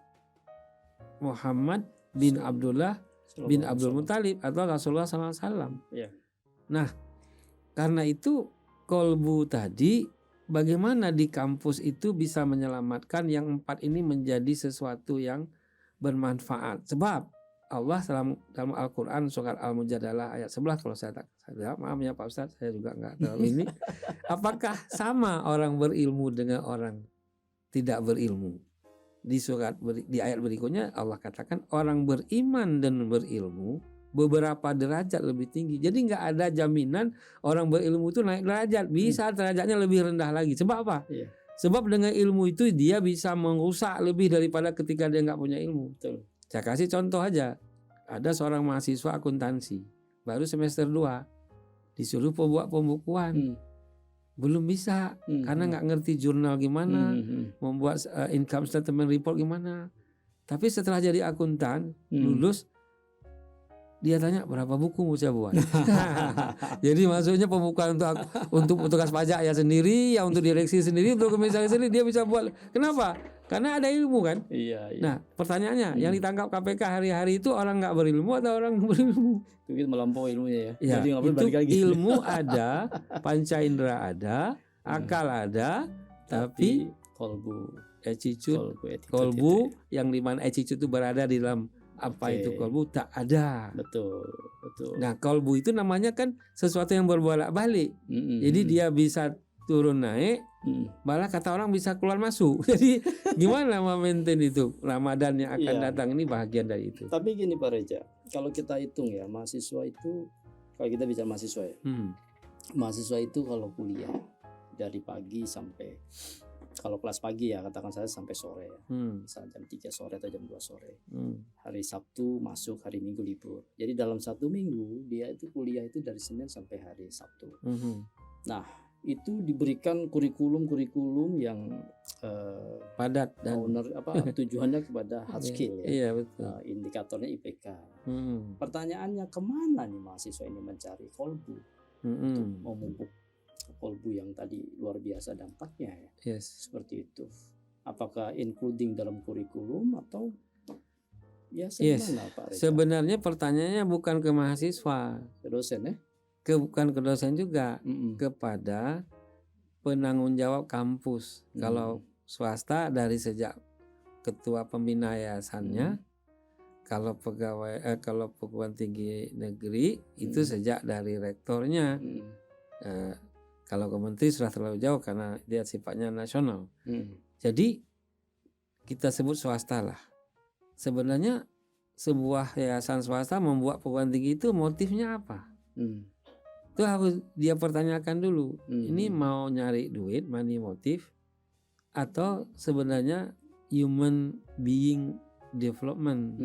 Muhammad bin Abdullah bin Abdul Muthalib atau Rasulullah SAW. Nah, karena itu kolbu tadi, bagaimana di kampus itu bisa menyelamatkan yang 4 ini menjadi sesuatu yang bermanfaat. Sebab Allah dalam Al-Quran surat Al-Mujadalah ayat 11, kalau saya maaf ya Pak Ustadz, saya juga nggak tahu ini. Apakah sama orang berilmu dengan orang tidak berilmu? Di ayat berikutnya Allah katakan orang beriman dan berilmu beberapa derajat lebih tinggi. Jadi nggak ada jaminan orang berilmu itu naik derajat, bisa derajatnya lebih rendah lagi. Sebab apa? Sebab dengan ilmu itu dia bisa merusak lebih daripada ketika dia nggak punya ilmu. Betul. Saya kasih contoh aja. Ada seorang mahasiswa akuntansi baru semester 2, disuruh membuat pembukuan, belum bisa karena nggak ngerti jurnal gimana, membuat income statement report gimana. Tapi setelah jadi akuntan, lulus, dia tanya berapa buku mau saya buat. Jadi maksudnya pembukaan untuk petugas pajak ya sendiri, ya untuk direksi sendiri, untuk komisaris sendiri dia bisa buat. Kenapa? Karena ada ilmu kan. Nah, pertanyaannya yang ditangkap KPK hari-hari itu orang nggak berilmu atau orang berilmu? Itu melampaui ilmunya ya. Jadi itu ilmu ada, panca indera ada, akal ada, tapi kolbu yang dimana attitude itu berada di dalam apa itu kolbu tak ada. Betul. Nah, kolbu itu namanya kan sesuatu yang berbolak-balik. Jadi dia bisa turun naik, malah kata orang bisa keluar masuk. Jadi gimana memaintain itu? Ramadan yang akan datang ini bahagian dari itu. Tapi gini Pak Reja, kalau kita hitung ya, mahasiswa itu Kalau kita bicara mahasiswa ya. Hmm. Mahasiswa itu kalau kuliah dari pagi sampai, kalau kelas pagi ya katakan saya sampai sore ya. Misalnya jam 3 sore atau jam 2 sore. Hari Sabtu masuk, hari Minggu libur. Jadi dalam 1 minggu dia itu kuliah itu dari Senin sampai hari Sabtu. Nah, itu diberikan kurikulum yang padat dan tujuannya kepada hard skill ya. Iya, betul. Indikatornya IPK. Pertanyaannya, kemana nih mahasiswa ini mencari kolbu untuk memupuk kolbu yang tadi luar biasa dampaknya ya. Yes. Seperti itu. Apakah including dalam kurikulum atau ya Yes. Pak Reza? Sebenarnya pertanyaannya bukan ke mahasiswa, Ke dosen ya? bukan ke dosen juga, kepada penanggung jawab kampus. Kalau swasta dari sejak ketua pembina yayasannya, kalau pegawai kalau perguruan tinggi negeri itu sejak dari rektornya. Kalau ke menteri sudah terlalu jauh karena dia sifatnya nasional. Jadi kita sebut swasta lah. Sebenarnya sebuah yayasan swasta membuat perguruan tinggi itu motifnya apa? Itu harus dia pertanyakan dulu. Ini mau nyari duit, money motif, atau sebenarnya human being development.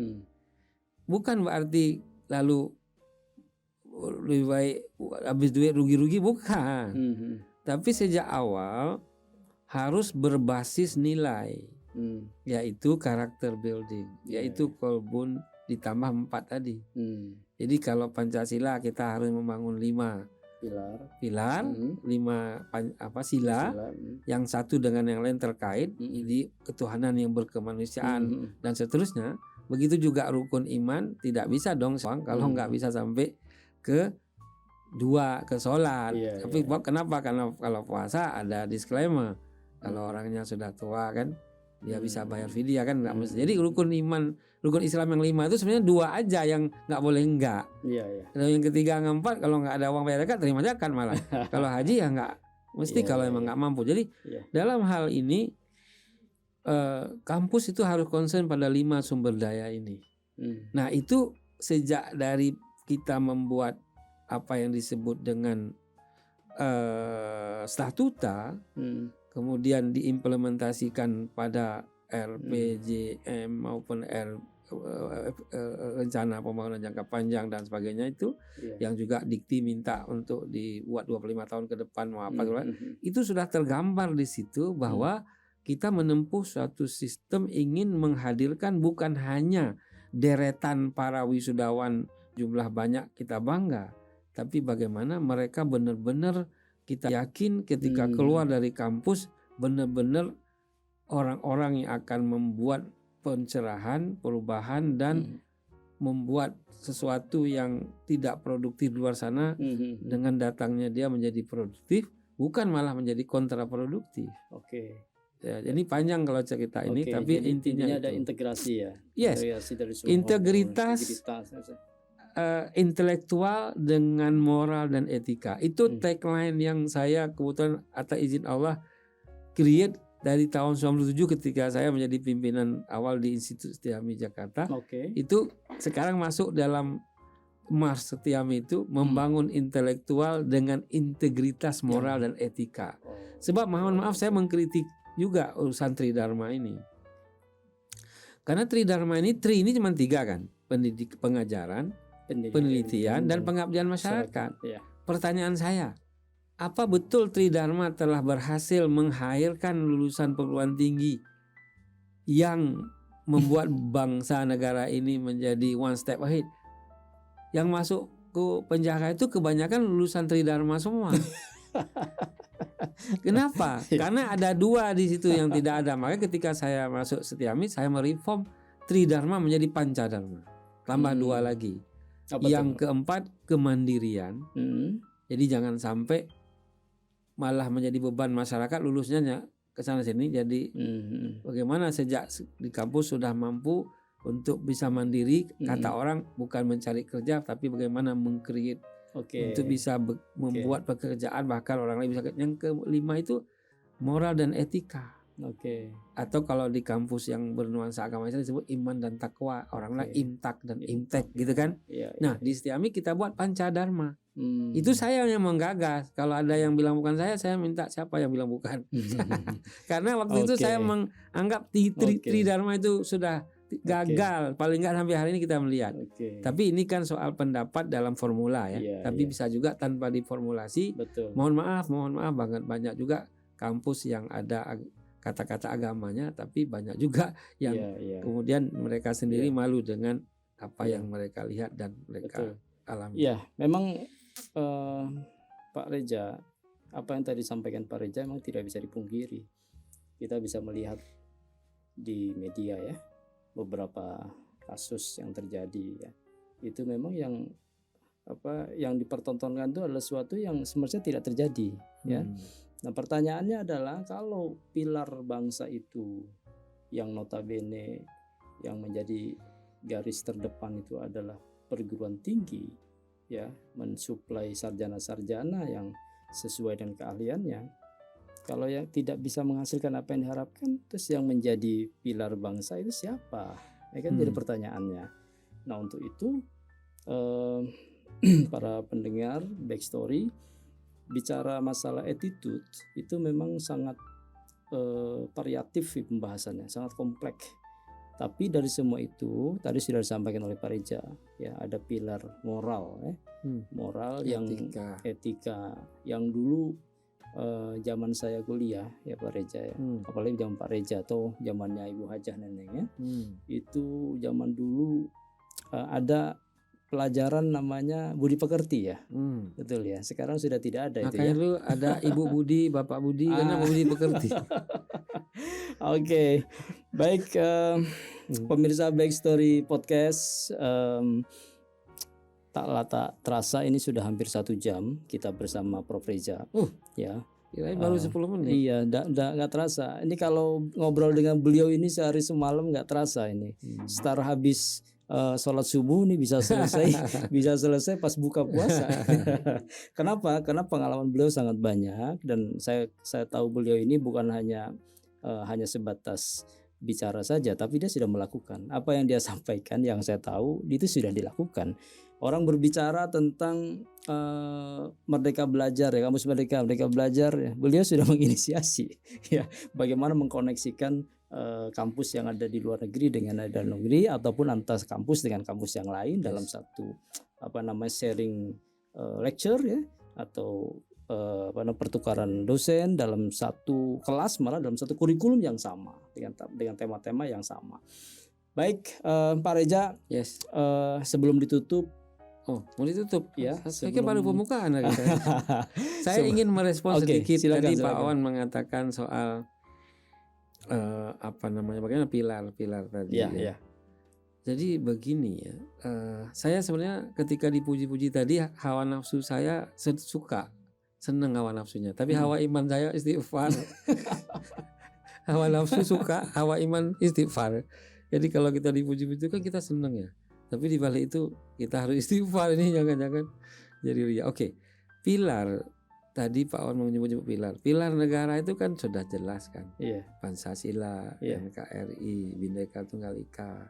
Bukan berarti lalu lebih baik habis duit rugi-rugi, bukan. Tapi sejak awal harus berbasis nilai, yaitu karakter building, yaitu kolbun ditambah 4 tadi. Jadi kalau Pancasila kita harus membangun 5 pilar, 5 sila, yang satu dengan yang lain terkait, jadi ketuhanan yang berkemanusiaan dan seterusnya. Begitu juga rukun iman, tidak bisa dong kalau nggak bisa sampai ke 2, ke sholat. Tapi kenapa? Karena kalau puasa ada disclaimer, kalau orangnya sudah tua kan dia bisa bayar fidyah kan, nggak mesti. Jadi rukun iman, rukun Islam yang 5 itu sebenarnya 2 aja yang nggak boleh enggak. Kalau yang ketiga sama 4 kalau nggak ada uang bayar zakat terima zakat malah. Kalau haji ya nggak mesti kalau emang nggak mampu. Jadi dalam hal ini kampus itu harus concern pada 5 sumber daya ini. Nah itu sejak dari kita membuat apa yang disebut dengan statuta, kemudian diimplementasikan pada RPJM maupun rencana pembangunan jangka panjang dan sebagainya itu, yang juga dikti minta untuk dibuat 25 tahun ke depan mau apa, itu sudah tergambar di situ bahwa kita menempuh suatu sistem ingin menghadirkan bukan hanya deretan para wisudawan jumlah banyak kita bangga, tapi bagaimana mereka benar-benar kita yakin ketika keluar dari kampus benar-benar orang-orang yang akan membuat pencerahan, perubahan dan membuat sesuatu yang tidak produktif di luar sana dengan datangnya dia menjadi produktif, bukan malah menjadi kontraproduktif. Ya, ini panjang kalau cerita ini, tapi intinya ada integrasi ya. Yes, integrasi dari integritas intelektual dengan moral dan etika. Itu tagline yang saya kebetulan atas izin Allah create dari tahun 97 ketika saya menjadi pimpinan awal di Institut Setiami Jakarta. Itu sekarang masuk dalam Mars Setiami itu membangun intelektual dengan integritas moral dan etika. Sebab mohon maaf saya mengkritik juga urusan Tridharma ini. Karena Tridharma ini, ini cuma 3 kan, pengajaran, penelitian dan pengabdian masyarakat. Pertanyaan saya, apa betul Tridharma telah berhasil meng-hire-kan lulusan perguruan tinggi yang membuat bangsa negara ini menjadi one step ahead? Yang masuk ke penjara itu kebanyakan lulusan Tridharma semua. Kenapa? Karena ada 2 di situ yang tidak ada. Makanya ketika saya masuk Setiami, saya mereform Tridharma menjadi Pancadharma. Tambah 2 lagi. Yang keempat, kemandirian. Jadi jangan sampai malah menjadi beban masyarakat lulusnya ke sana sini. Jadi bagaimana sejak di kampus sudah mampu untuk bisa mandiri, kata orang bukan mencari kerja tapi bagaimana meng-create untuk bisa membuat pekerjaan, bahkan orang lain bisa. Yang kelima itu moral dan etika. Oke. Atau kalau di kampus yang bernuansa agama Islam disebut iman dan takwa, orang Oke. imtak dan imtek gitu kan. Iya. Nah di Setiami kita buat Pancadharma. Itu Hmm. saya yang menggagas. Kalau ada yang bilang bukan saya minta siapa yang bilang bukan. Karena waktu itu Oke. saya menganggap Oke. Tridharma itu sudah gagal. Paling nggak sampai hari ini kita melihat. Oke. Tapi ini kan soal pendapat dalam formula ya. Iya, Tapi iya. bisa juga tanpa diformulasi. Betul. Mohon maaf banyak juga kampus yang ada kata-kata agamanya, tapi banyak juga yang Iya. kemudian mereka sendiri Iya. malu dengan apa Iya. yang mereka lihat dan mereka Betul. alami. Iya, memang Pak Reza, apa yang tadi disampaikan Pak Reza memang tidak bisa dipungkiri. Kita bisa melihat di media ya beberapa kasus yang terjadi ya. Itu memang yang dipertontonkan itu adalah sesuatu yang semestinya tidak terjadi ya. Nah, pertanyaannya adalah kalau pilar bangsa itu yang notabene yang menjadi garis terdepan itu adalah perguruan tinggi ya, mensuplai sarjana-sarjana yang sesuai dengan keahliannya. Kalau yang tidak bisa menghasilkan apa yang diharapkan, terus yang menjadi pilar bangsa itu siapa? Ya kan jadi pertanyaannya. Nah, untuk itu para pendengar Backstory, bicara masalah attitude itu memang sangat variatif pembahasannya, sangat kompleks. Tapi dari semua itu tadi sudah disampaikan oleh Pak Reza ya, ada pilar moral ya. Moral yang etika yang dulu zaman saya kuliah ya Pak Reza ya. Apalagi zaman Pak Reza atau zamannya Ibu Hajah Neneng ya. Itu zaman dulu ada pelajaran namanya budi pekerti ya. Betul ya. Sekarang sudah tidak ada. Makanya itu ya. Lu ada Ibu Budi, Bapak Budi karena budi pekerti. Oke. Baik, pemirsa Backstory Podcast, tak terasa ini sudah hampir 1 jam kita bersama Prof Reza. Ya. Kirain baru 10 menit. Iya, nggak terasa. Ini kalau ngobrol dengan beliau ini sehari semalam nggak terasa ini. Setelah habis sholat subuh nih bisa selesai pas buka puasa. Kenapa? Karena pengalaman beliau sangat banyak dan saya tahu beliau ini bukan hanya sebatas bicara saja, tapi dia sudah melakukan apa yang dia sampaikan. Yang saya tahu itu sudah dilakukan. Orang berbicara tentang Merdeka Belajar ya, kampus Merdeka Belajar ya, beliau sudah menginisiasi ya bagaimana mengkoneksikan kampus yang ada di luar negeri dengan ada dalam negeri ataupun antar kampus dengan kampus yang lain dalam satu sharing lecture ya, atau pertukaran dosen dalam satu kelas, malah dalam satu kurikulum yang sama dengan tema-tema yang sama. Baik, Pak Reza, sebelum ditutup. Mau ditutup? Ya, saya kira baru pembukaan lagi. Saya ingin merespon sedikit. Tadi Pak Awan mengatakan soal bagaimana pilar tadi. Ya. Jadi begini ya, saya sebenarnya ketika dipuji-puji tadi hawa nafsu saya senang hawa nafsunya. Tapi hawa iman saya istighfar. Hawa nafsu suka, hawa iman istighfar. Jadi kalau kita dipuji-puji kan kita senang ya. Tapi di balik itu kita harus istighfar, ini jangan-jangan jadi ria. Oke, pilar. Tadi Pak Wan menyebut pilar. Pilar negara itu kan sudah jelas kan. Pancasila, NKRI, Bhinneka Tunggal Ika.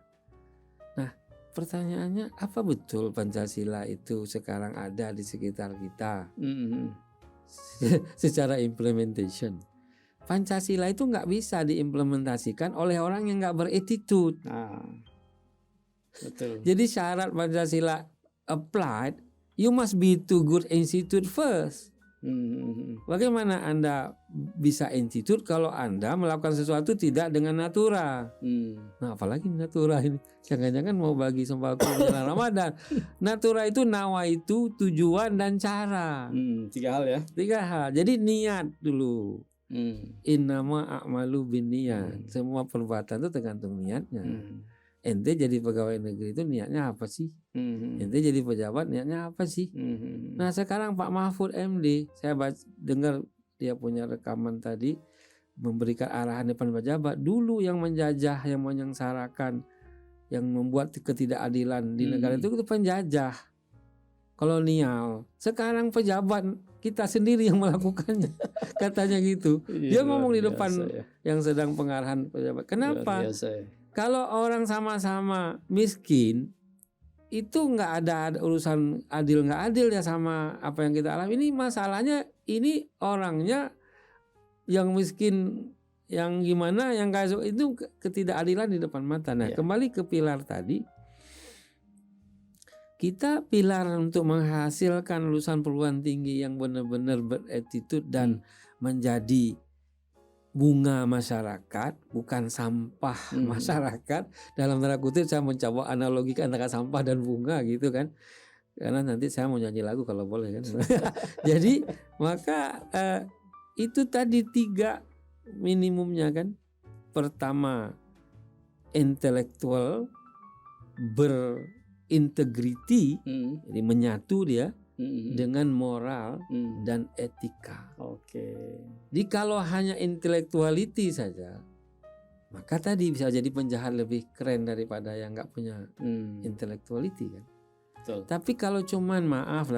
Nah, pertanyaannya apa betul Pancasila itu sekarang ada di sekitar kita? Secara implementation. Pancasila itu nggak bisa diimplementasikan oleh orang yang nggak beretitude. Betul. Jadi syarat Pancasila applied, you must be to good institute first. Bagaimana Anda bisa institute kalau Anda melakukan sesuatu tidak dengan natura? Nah, apalagi natura ini. Jangan-jangan mau bagi sembako menjelang Ramadan. Natura itu nawa itu tujuan dan cara. 3 hal ya. 3 hal. Jadi niat dulu. Innama a'malu binniyat. Semua perbuatan itu tergantung niatnya. Ente jadi pegawai negeri itu niatnya apa sih? Ente jadi pejabat niatnya apa sih? Nah sekarang Pak Mahfud MD, saya dengar dia punya rekaman tadi memberikan arahan depan pejabat. Dulu yang menjajah, yang menyengsarakan, yang membuat ketidakadilan di negara itu penjajah. kolonial. Sekarang pejabat kita sendiri yang melakukannya. Katanya gitu. Dia ngomong di depan yang sedang pengarahan pejabat. Kenapa? Kalau orang sama-sama miskin, itu nggak ada urusan adil nggak adil ya sama apa yang kita alami. Ini masalahnya, ini orangnya yang miskin, yang gimana, yang kayak itu ketidakadilan di depan mata. Nah, kembali ke pilar tadi, kita pilar untuk menghasilkan lulusan perguruan tinggi yang benar-benar beretitude dan menjadi bunga masyarakat, bukan sampah masyarakat. Dalam tanda kutip saya mencoba analogikan antara sampah dan bunga gitu kan. Karena nanti saya mau nyanyi lagu kalau boleh kan. Jadi maka itu tadi 3 minimumnya kan. Pertama, intelektual berintegriti, jadi menyatu dia dengan moral dan etika. Jadi kalau hanya intelektuality saja, maka tadi bisa jadi penjahat lebih keren daripada yang nggak punya intelektuality kan. Betul. Tapi kalau cuman maaf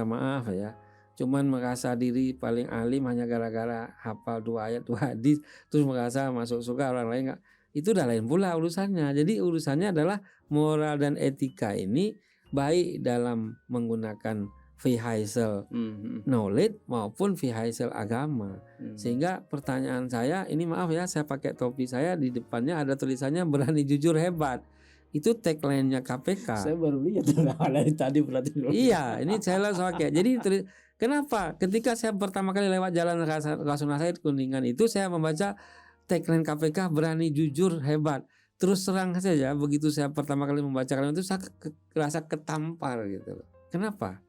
ya, cuman merasa diri paling alim hanya gara-gara hafal 2 ayat 2 hadis, terus merasa masuk surga orang lain nggak, itu udah lain pula urusannya. Jadi urusannya adalah moral dan etika ini baik dalam menggunakan vehicle knowledge maupun vehicle agama. Sehingga pertanyaan saya ini, maaf ya, saya pakai topi saya, di depannya ada tulisannya berani jujur hebat. Itu tagline-nya KPK. Saya baru lihat dari tadi berarti. Iya, ini saya langsung pakai. Jadi kenapa? Ketika saya pertama kali lewat jalan Rasuna Said Kuningan itu, saya membaca tagline KPK berani jujur hebat. Terus serang saja, begitu saya pertama kali membaca kalimat itu, saya rasa ketampar gitu loh. Kenapa?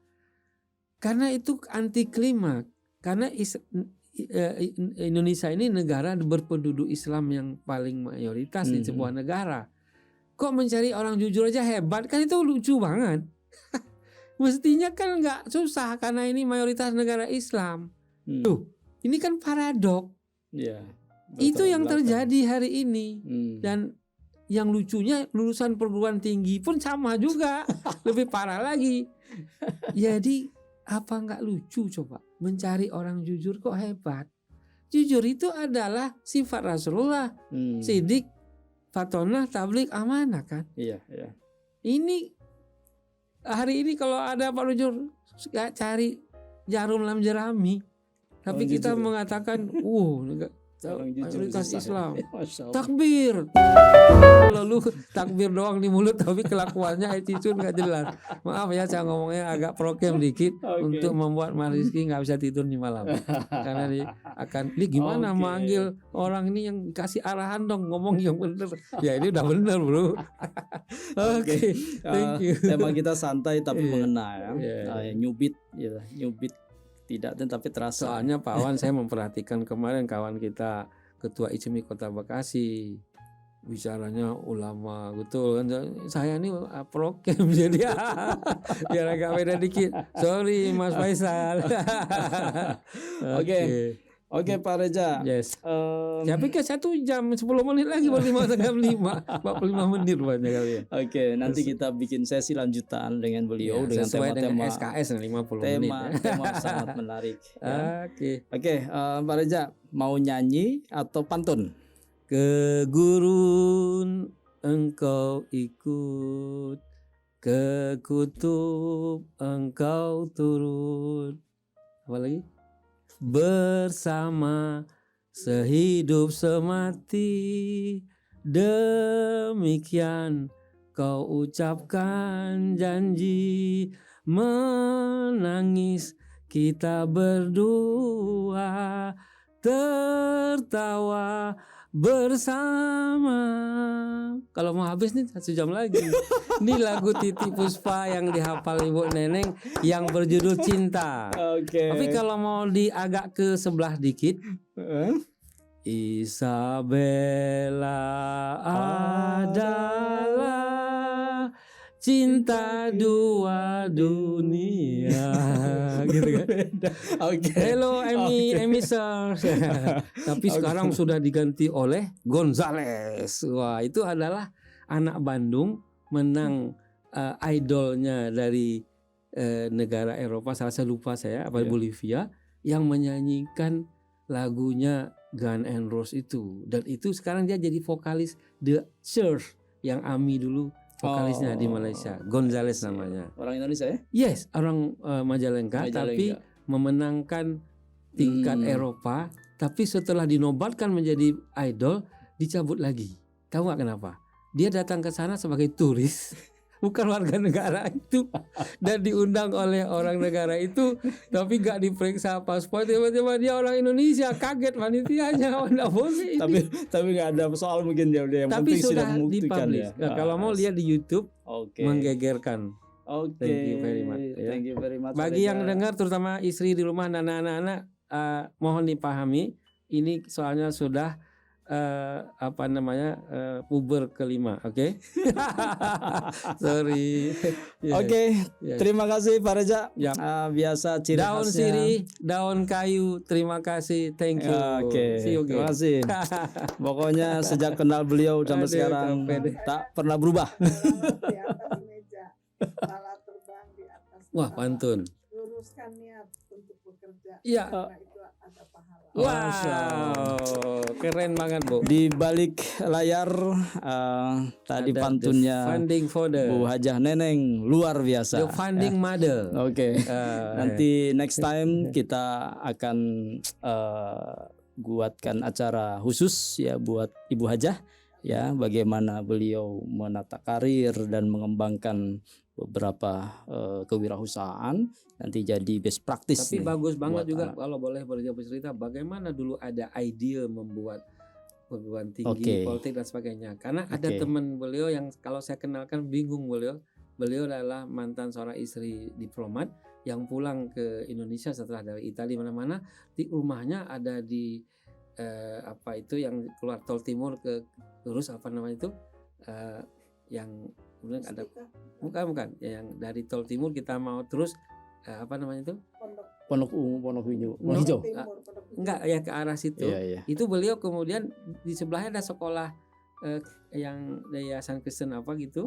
Karena itu anti klimaks. Karena Indonesia ini negara berpenduduk Islam yang paling mayoritas di sebuah negara. Kok mencari orang jujur aja hebat? Kan itu lucu banget. Mestinya kan nggak susah karena ini mayoritas negara Islam. Tuh, ini kan paradok. Itu yang terjadi hari ini. Dan yang lucunya lulusan perguruan tinggi pun sama juga. Lebih parah lagi. Jadi apa nggak lucu coba? Mencari orang jujur kok hebat? Jujur itu adalah sifat Rasulullah. Sidik, fatonah, tablik, amanah kan? Iya. Ini hari ini kalau ada Pak jujur nggak cari jarum dalam jerami. Tapi kita mengatakan, mayoritas Islam. Takbir. Lalu takbir doang di mulut tapi kelakuannya attitude nggak jelas. Maaf ya, saya ngomongnya agak prokem dikit untuk membuat Mas Rizky nggak bisa tidur di malam. Karena gimana manggil orang ini yang kasih arahan dong, ngomong yang bener. Ya ini udah bener bro. Thank you. Tema kita santai tapi mengena ya. Nyubit tidak, tapi terasa. Soalnya Pak Wan, saya memperhatikan kemarin kawan kita Ketua ICMI Kota Bekasi bicaranya ulama betul kan. Saya ini prokem jadi biar agak beda dikit. Sorry Mas Faisal. Oke Pak Reza. Yes. Saya pikir 1 jam 10 menit lagi baru 5:45 menit banyak kali ya. Nanti kita bikin sesi lanjutan dengan beliau dengan tema-tema SKS 50 menit. Tema sangat menarik. Pak Reza, mau nyanyi atau pantun? Ke gurun engkau ikut, ke kutub engkau turun. Apa lagi? Bersama sehidup semati, demikian kau ucapkan janji. Menangis kita berdua, tertawa bersama. Kalau mau habis nih 1 jam lagi. Ini lagu Titi Puspa yang dihafal Ibu Neneng yang berjudul Cinta. Tapi kalau mau agak ke sebelah dikit, Isabella adalah cinta 2 dunia. Gitu kan? Hello Amy Sir. Tapi sekarang sudah diganti oleh Gonzales. Wah, itu adalah anak Bandung, menang idolnya dari negara Eropa, saya lupa saya apa Iya. Bolivia, yang menyanyikan lagunya Guns N' Roses itu, dan itu sekarang dia jadi vokalis The Surf yang AMI dulu vokalisnya di Malaysia, Gonzales Iya. namanya. Orang Indonesia ya? Yes, orang Majalengka, tapi memenangkan tingkat Eropa, tapi setelah dinobatkan menjadi idol dicabut lagi. Tahu nggak kenapa? Dia datang ke sana sebagai turis, bukan warga negara itu, dan diundang oleh orang negara itu, tapi nggak diperiksa paspor. Tiba-tiba dia orang Indonesia, kaget panitianya, nggak boleh. Tapi nggak ada soal mungkin dia udah yang Tapi penting sudah membuktikan dipublish. ya. Kalau mau lihat di YouTube, Oke. menggegerkan. Oke. Thank you very much, ya. Thank you very much. Bagi yang Reza. dengar, terutama istri di rumah dan anak-anak, mohon dipahami, ini soalnya sudah puber kelima, oke? Sorry. Yeah. Oke, Yeah. terima kasih Pak Reza. Yap. Biasa ciri Daun khasnya. sirih, daun kayu, terima kasih, thank you. Oke, See you terima again. kasih. Pokoknya sejak kenal beliau sampai Aduh, sekarang pede. tak pernah berubah. Di atas meja, kepala terbang di atas Wah, kepala. pantun. Luruskan niat untuk bekerja, Iya. karena itu ada pahala. Wow, keren banget, Bu. Di balik layar tadi Ada pantunnya the funding for the Bu Hajah Neneng luar biasa. the funding model. Oke. Nanti next time kita akan buatkan acara khusus ya buat Ibu Hajah ya, bagaimana beliau menata karir dan mengembangkan beberapa kewirausahaan nanti jadi best practice. Tapi nih bagus banget buat juga anak. kalau boleh bercerita bagaimana dulu ada ide membuat perguruan tinggi, Oke. politik dan sebagainya. Karena ada Oke. teman beliau yang kalau saya kenalkan bingung beliau. Beliau adalah mantan seorang istri diplomat yang pulang ke Indonesia setelah dari Italia mana-mana. Di rumahnya ada di yang keluar tol timur ke lurus itu yang kemudian ada bukan yang dari tol timur kita mau terus Pondok Pondok Hijau. No. Hijau. Timur, Pondok Hijau. enggak ya ke arah situ. Iya, iya. Itu beliau kemudian di sebelahnya ada sekolah yang Yayasan Kristen gitu.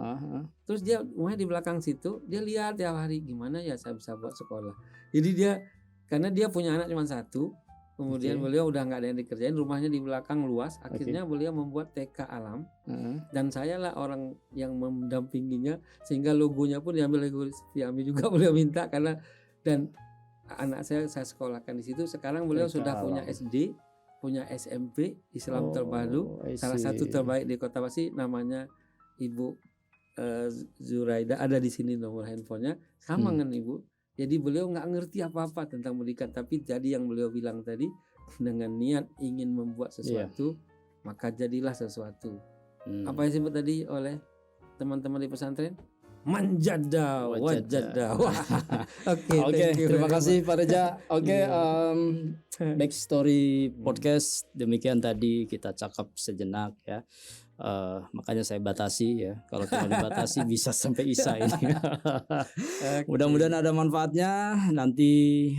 Terus dia rumahnya di belakang situ, dia lihat tiap hari gimana ya saya bisa buat sekolah. Jadi dia karena dia punya anak cuma satu, kemudian Oke. beliau udah nggak ada yang dikerjain, rumahnya di belakang luas. Akhirnya beliau membuat TK Alam dan saya lah orang yang mendampinginya sehingga logonya pun diambil logo Fiami juga beliau minta karena dan anak saya sekolahkan di situ. Sekarang beliau TK sudah punya Alam. SD, punya SMP Islam terpadu. I Salah see. satu terbaik di Kota Bekasi namanya Ibu Zuraida, ada di sini nomor handphonenya sama dengan Ibu. Jadi beliau nggak ngerti apa-apa tentang pendidikan, tapi jadi yang beliau bilang tadi dengan niat ingin membuat sesuatu maka jadilah sesuatu. Apa yang disebut tadi oleh teman-teman di pesantren? Manjada wajada. Oke, Oke, thank you terima very kasih much. Pak Reza. Oke, Iya. Backstory Podcast demikian tadi kita cakap sejenak ya. Makanya saya batasi ya. Kalau cuma dibatasi bisa sampai Isya ini. Mudah-mudahan ada manfaatnya. Nanti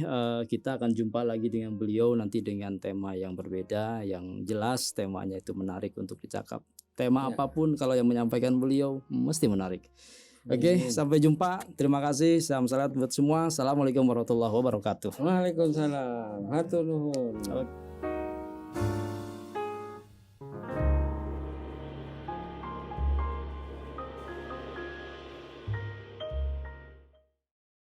kita akan jumpa lagi dengan beliau nanti dengan tema yang berbeda, yang jelas temanya itu menarik untuk dicakap. Tema Ya. apapun kalau yang menyampaikan beliau mesti menarik. Oke, sampai jumpa. Terima kasih. Salam salat buat semua. Assalamualaikum warahmatullahi wabarakatuh. Waalaikumsalam. Hatur nuhun.